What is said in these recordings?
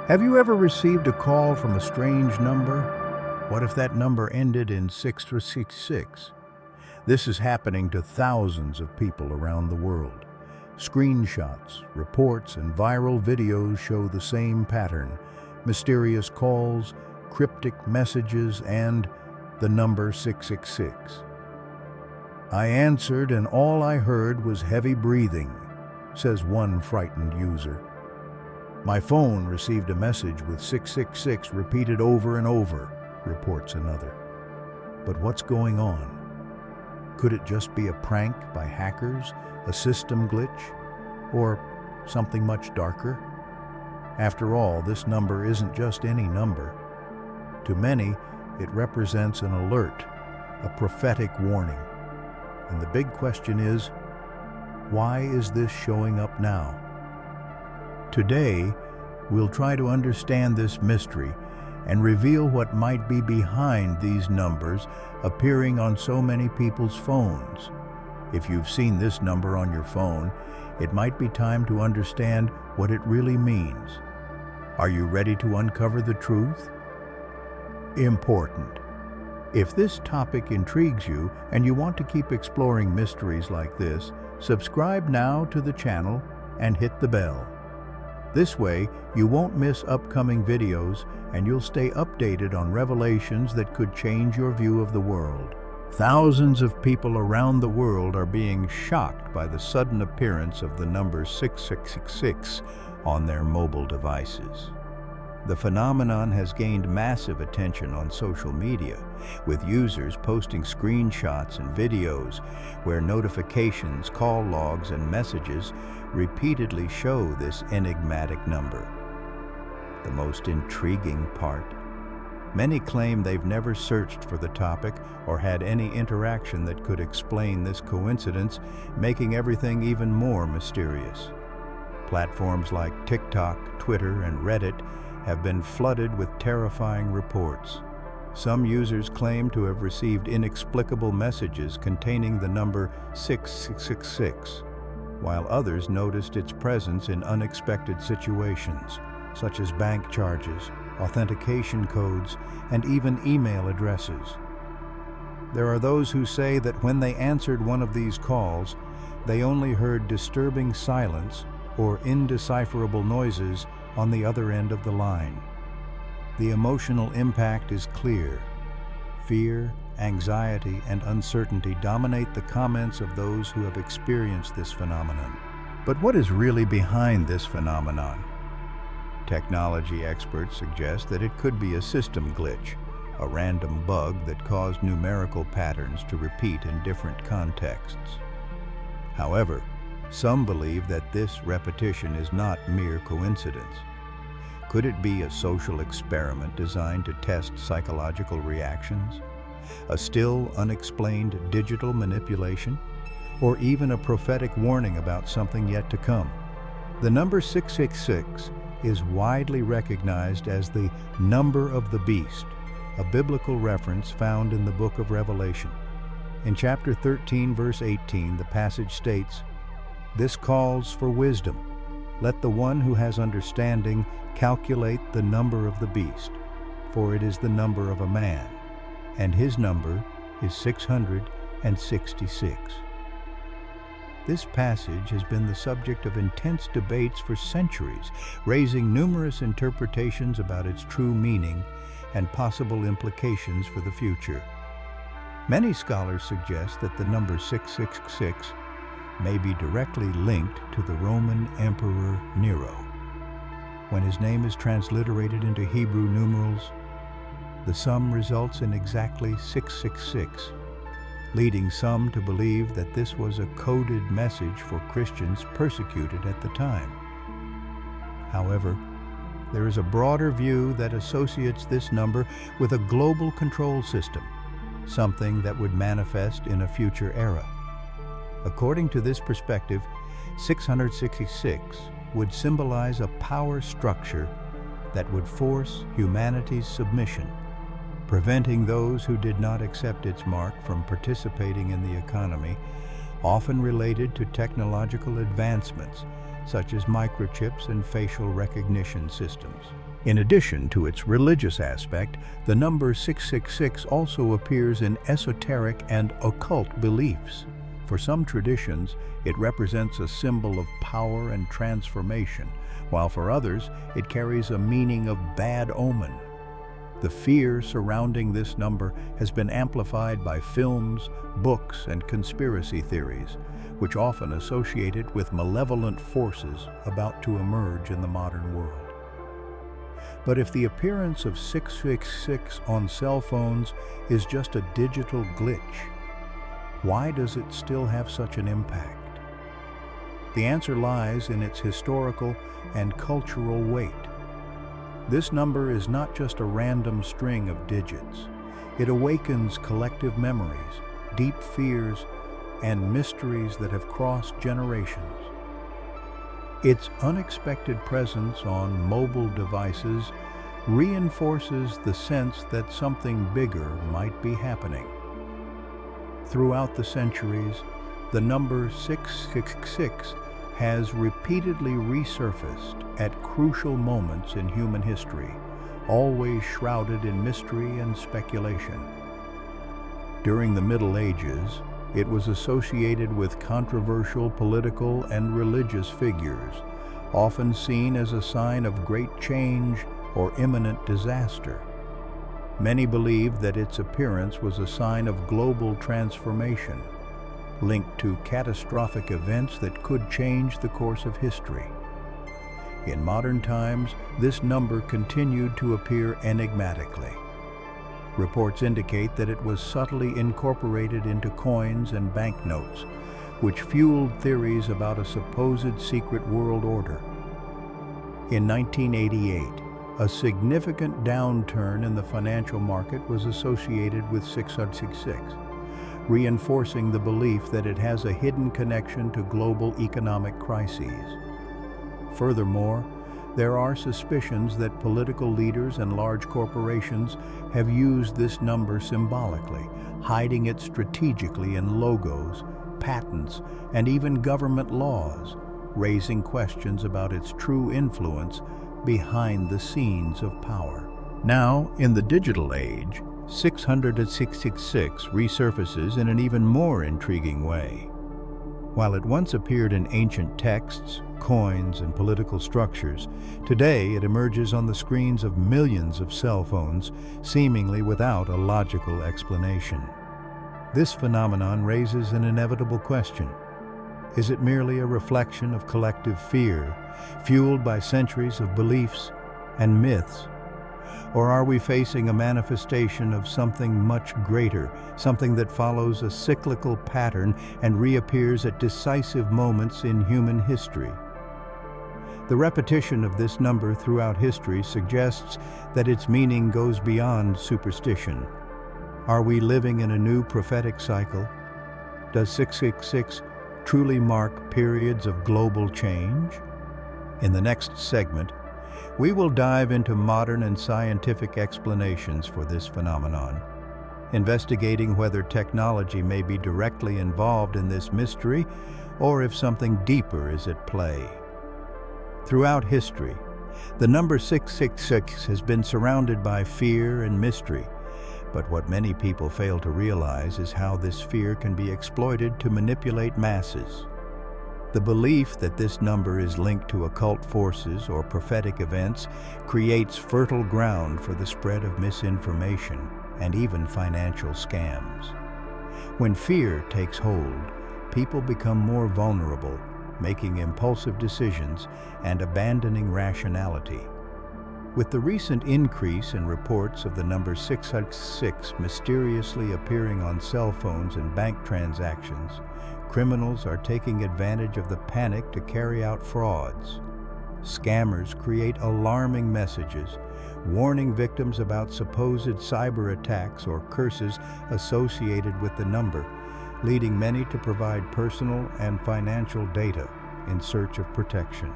Have you ever received a call from a strange number? What if that number ended in 666? This is happening to thousands of people around the world. Screenshots, reports, and viral videos show the same pattern: mysterious calls, cryptic messages, and the number 666. I answered, and all I heard was heavy breathing, says one frightened user. My phone received a message with 666 repeated over and over, reports another. But what's going on? Could it just be a prank by hackers, a system glitch, or something much darker? After all, this number isn't just any number. To many, it represents an alert, a prophetic warning. And the big question is, why is this showing up now? Today, we'll try to understand this mystery and reveal what might be behind these numbers appearing on so many people's phones. If you've seen this number on your phone, it might be time to understand what it really means. Are you ready to uncover the truth? Important. If this topic intrigues you and you want to keep exploring mysteries like this, subscribe now to the channel and hit the bell. This way, you won't miss upcoming videos and you'll stay updated on revelations that could change your view of the world. Thousands of people around the world are being shocked by the sudden appearance of the number 666 on their mobile devices. The phenomenon has gained massive attention on social media, with users posting screenshots and videos where notifications, call logs, and messages repeatedly show this enigmatic number. The most intriguing part: many claim they've never searched for the topic or had any interaction that could explain this coincidence, making everything even more mysterious. Platforms like TikTok, Twitter, and Reddit have been flooded with terrifying reports. Some users claim to have received inexplicable messages containing the number 666, while others noticed its presence in unexpected situations, such as bank charges, authentication codes, and even email addresses. There are those who say that when they answered one of these calls, they only heard disturbing silence or indecipherable noises on the other end of the line. The emotional impact is clear. Fear, anxiety, and uncertainty dominate the comments of those who have experienced this phenomenon. But what is really behind this phenomenon? Technology experts suggest that it could be a system glitch, a random bug that caused numerical patterns to repeat in different contexts. However, some believe that this repetition is not mere coincidence. Could it be a social experiment designed to test psychological reactions? A still unexplained digital manipulation? Or even a prophetic warning about something yet to come? The number 666 is widely recognized as the number of the beast, a biblical reference found in the book of Revelation. In chapter 13, verse 18, the passage states, "This calls for wisdom. Let the one who has understanding calculate the number of the beast, for it is the number of a man, and his number is 666. This passage has been the subject of intense debates for centuries, raising numerous interpretations about its true meaning and possible implications for the future. Many scholars suggest that the number 666 may be directly linked to the Roman Emperor Nero. When his name is transliterated into Hebrew numerals, the sum results in exactly 666, leading some to believe that this was a coded message for Christians persecuted at the time. However, there is a broader view that associates this number with a global control system, something that would manifest in a future era. According to this perspective, 666 would symbolize a power structure that would force humanity's submission, preventing those who did not accept its mark from participating in the economy, often related to technological advancements such as microchips and facial recognition systems. In addition to its religious aspect, the number 666 also appears in esoteric and occult beliefs. For some traditions, it represents a symbol of power and transformation, while for others, it carries a meaning of bad omen. The fear surrounding this number has been amplified by films, books, and conspiracy theories, which often associate it with malevolent forces about to emerge in the modern world. But if the appearance of 666 on cell phones is just a digital glitch, why does it still have such an impact? The answer lies in its historical and cultural weight. This number is not just a random string of digits. It awakens collective memories, deep fears, and mysteries that have crossed generations. Its unexpected presence on mobile devices reinforces the sense that something bigger might be happening. Throughout the centuries, the number 666 has repeatedly resurfaced at crucial moments in human history, always shrouded in mystery and speculation. During the Middle Ages, it was associated with controversial political and religious figures, often seen as a sign of great change or imminent disaster. Many believed that its appearance was a sign of global transformation, linked to catastrophic events that could change the course of history. In modern times, this number continued to appear enigmatically. Reports indicate that it was subtly incorporated into coins and banknotes, which fueled theories about a supposed secret world order. In 1988, a significant downturn in the financial market was associated with 666, reinforcing the belief that it has a hidden connection to global economic crises. Furthermore, there are suspicions that political leaders and large corporations have used this number symbolically, hiding it strategically in logos, patents, and even government laws, raising questions about its true influence behind the scenes of power. Now, in the digital age, 666 resurfaces in an even more intriguing way. While it once appeared in ancient texts, coins, and political structures, today it emerges on the screens of millions of cell phones, seemingly without a logical explanation. This phenomenon raises an inevitable question. Is it merely a reflection of collective fear, fueled by centuries of beliefs and myths? Or are we facing a manifestation of something much greater, something that follows a cyclical pattern and reappears at decisive moments in human history? The repetition of this number throughout history suggests that its meaning goes beyond superstition. Are we living in a new prophetic cycle? Does 666 truly mark periods of global change? In the next segment, we will dive into modern and scientific explanations for this phenomenon, investigating whether technology may be directly involved in this mystery or if something deeper is at play. Throughout history, the number 666 has been surrounded by fear and mystery, but what many people fail to realize is how this fear can be exploited to manipulate masses. The belief that this number is linked to occult forces or prophetic events creates fertile ground for the spread of misinformation and even financial scams. When fear takes hold, people become more vulnerable, making impulsive decisions and abandoning rationality. With the recent increase in reports of the number 666 mysteriously appearing on cell phones and bank transactions, criminals are taking advantage of the panic to carry out frauds. Scammers create alarming messages, warning victims about supposed cyber attacks or curses associated with the number, leading many to provide personal and financial data in search of protection.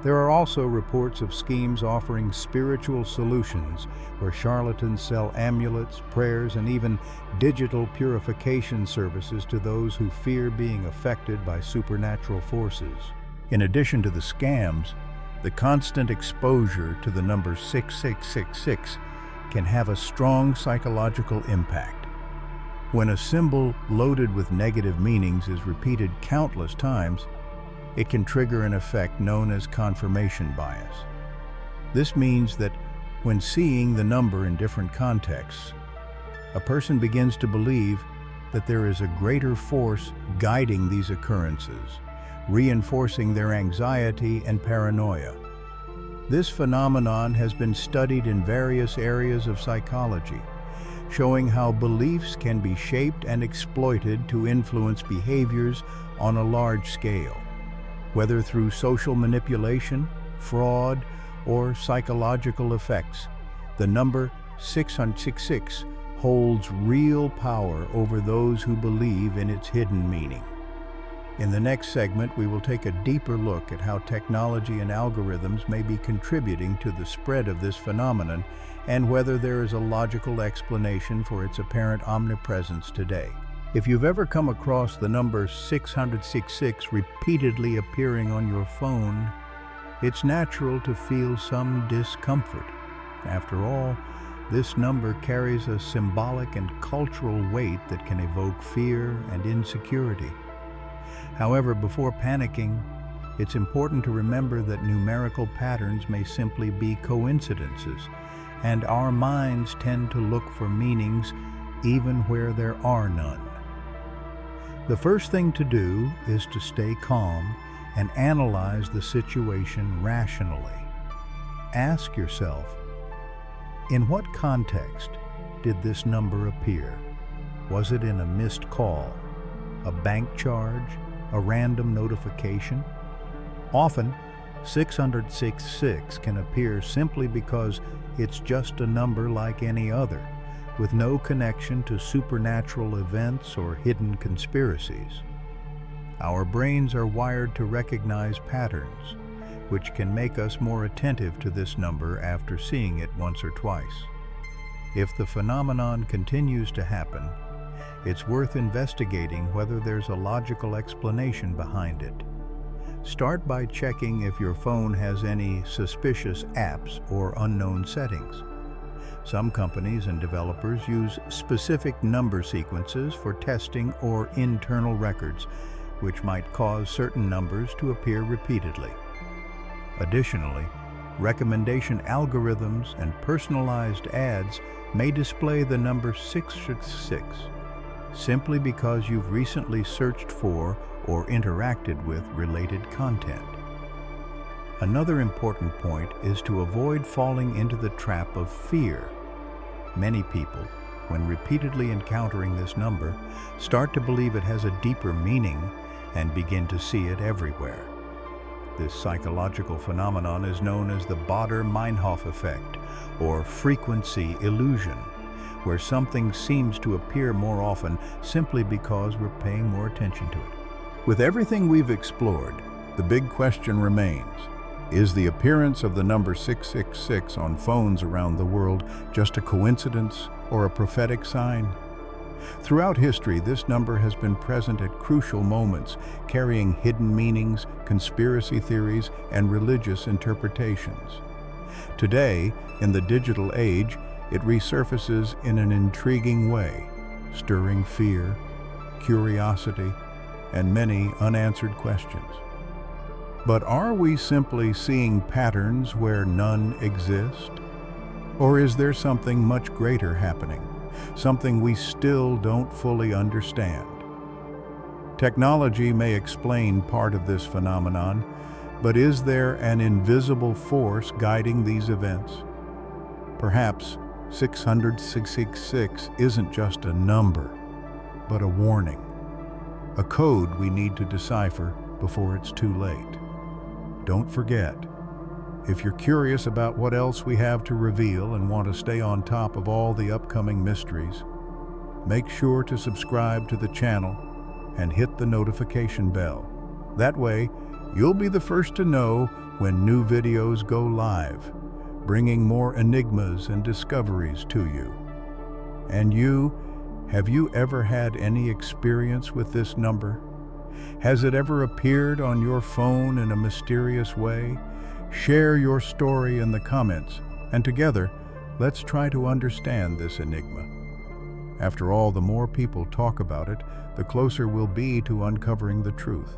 There are also reports of schemes offering spiritual solutions where charlatans sell amulets, prayers, and even digital purification services to those who fear being affected by supernatural forces. In addition to the scams, The constant exposure to the number 6666 can have a strong psychological impact. When a symbol loaded with negative meanings is repeated countless times, it can trigger an effect known as confirmation bias. This means that when seeing the number in different contexts, a person begins to believe that there is a greater force guiding these occurrences, reinforcing their anxiety and paranoia. This phenomenon has been studied in various areas of psychology, showing how beliefs can be shaped and exploited to influence behaviors on a large scale. Whether through social manipulation, fraud, or psychological effects, the number 666 holds real power over those who believe in its hidden meaning. In the next segment, we will take a deeper look at how technology and algorithms may be contributing to the spread of this phenomenon and whether there is a logical explanation for its apparent omnipresence today. If you've ever come across the number 666 repeatedly appearing on your phone, it's natural to feel some discomfort. After all, this number carries a symbolic and cultural weight that can evoke fear and insecurity. However, before panicking, it's important to remember that numerical patterns may simply be coincidences, and our minds tend to look for meanings even where there are none. The first thing to do is to stay calm and analyze the situation rationally. Ask yourself, in what context did this number appear? Was it in a missed call, a bank charge, a random notification? Often, 666 can appear simply because it's just a number like any other, with no connection to supernatural events or hidden conspiracies. Our brains are wired to recognize patterns, which can make us more attentive to this number after seeing it once or twice. If the phenomenon continues to happen, it's worth investigating whether there's a logical explanation behind it. Start by checking if your phone has any suspicious apps or unknown settings. Some companies and developers use specific number sequences for testing or internal records, which might cause certain numbers to appear repeatedly. Additionally, recommendation algorithms and personalized ads may display the number 666 simply because you've recently searched for or interacted with related content. Another important point is to avoid falling into the trap of fear. Many people, when repeatedly encountering this number, start to believe it has a deeper meaning and begin to see it everywhere. This psychological phenomenon is known as the Baader-Meinhof effect, or frequency illusion, where something seems to appear more often simply because we're paying more attention to it. With everything we've explored, the big question remains: is the appearance of the number 666 on phones around the world just a coincidence or a prophetic sign? Throughout history, this number has been present at crucial moments, carrying hidden meanings, conspiracy theories, and religious interpretations. Today, in the digital age, it resurfaces in an intriguing way, stirring fear, curiosity, and many unanswered questions. But are we simply seeing patterns where none exist? Or is there something much greater happening? Something we still don't fully understand? Technology may explain part of this phenomenon, but is there an invisible force guiding these events? Perhaps 666 isn't just a number, but a warning, a code we need to decipher before it's too late. Don't forget, if you're curious about what else we have to reveal and want to stay on top of all the upcoming mysteries, make sure to subscribe to the channel and hit the notification bell. That way, you'll be the first to know when new videos go live, bringing more enigmas and discoveries to you. And you, have you ever had any experience with this number? Has it ever appeared on your phone in a mysterious way, Share your story in the comments, and together, let's try to understand this enigma. After all, the more people talk about it, the closer we'll be to uncovering the truth.